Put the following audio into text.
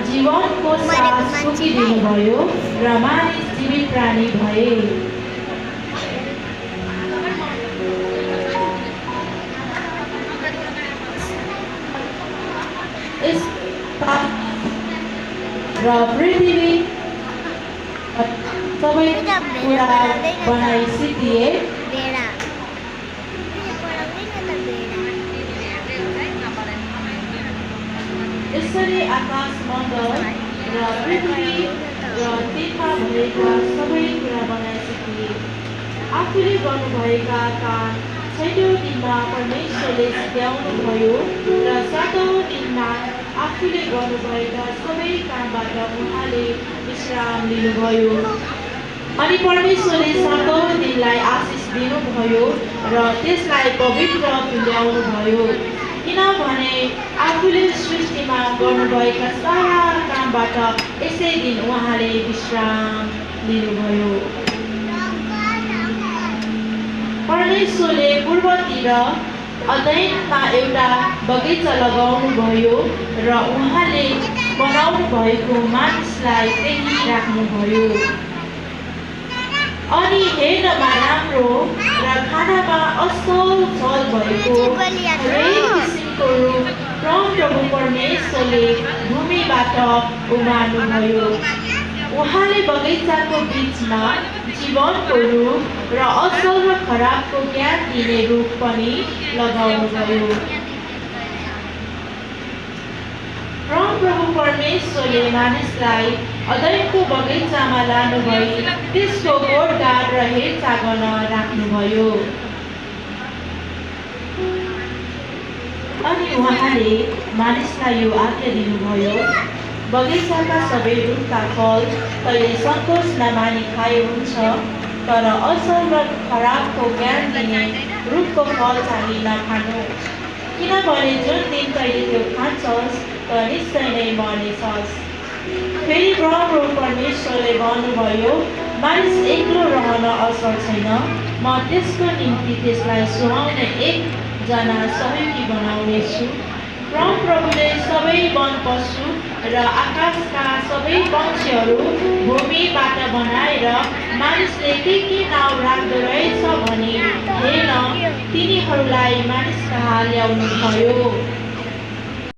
जीवनको सास फुकिदिनुभयो र मानिस जीवित प्राणी भए। यस र पृथ्वी सबै कुरा बनाइ सिद्धिए। यसरी आकाश मण्डल र पृथ्वी र तिनमा भएका सबै कुरा बनाइ सिद्धिए। आफूले गर्नुभएका काम 6औं दिनमा परमेश्वरले सिद्ध्याउनुभयो र 7औं दिनमा आफूले गर्नुभएका सबै कामबाट उहाँले विश्राम लिनुभयो। अनि परमेश्वरले 7औं दिनलाई आशिष दिनुभयो र त्यसलाई पवित्र तुल्याउनुभयो, किनभने आफूले सृष्टिमा गर्नुभएका सारा कामबाट यसै दिन उहाँले विश्राम लिनुभयो। परमेश्वरले पूर्वतिर अदैनमा एउटा बगैँचा लगाउनुभयो र उहाँले बनाउनु भएको मानिसलाई त्यही राख्नुभयो। अनि हेर्नमा राम्रो र खानामा असल फल भएको हरेक किसिमको रुख प्रभु परमेश्वरले भूमिबाट उमार्नुभयो। उहाँले बगैँचाको बिचमा जीवनको रुख र असल र खराबको ज्ञान दिने रुख पनि लगाउनुभयो। प्रभु परमेश्वरले मानिसलाई अदैनको बगैँचामा लानुभई त्यसको गोडगाड र हेरचाह गर्न राख्नुभयो। अनि उहाँले मानिसलाई यो आज्ञा दिनुभयो, बगैँचाका सबै रुखका फल तैँले सन्तोष नमानी खाए हुन्छ, तर असल र खराबको ज्ञान दिने रुखको फल चाहिँ नखानु, किनभने जुन दिन तैँले त्यो खान्छस् त निश्चय नै मर्नेछस्। फेरि प्रभु परमेश्वरले भन्नुभयो, मानिस एक्लो रहन असल छैन, म त्यसको निम्ति त्यसलाई सुहाउने एकजना सहयोगी बनाउनेछु। प्रभुले सबै वन पशु र आकाशका सबै पक्षीहरू भूमिबाट बनाएर मानिसले के नाउँ राख्दो रहेछ भनी हेर्न तिनीहरूलाई मानिस कहाँ ल्याउनुभयो।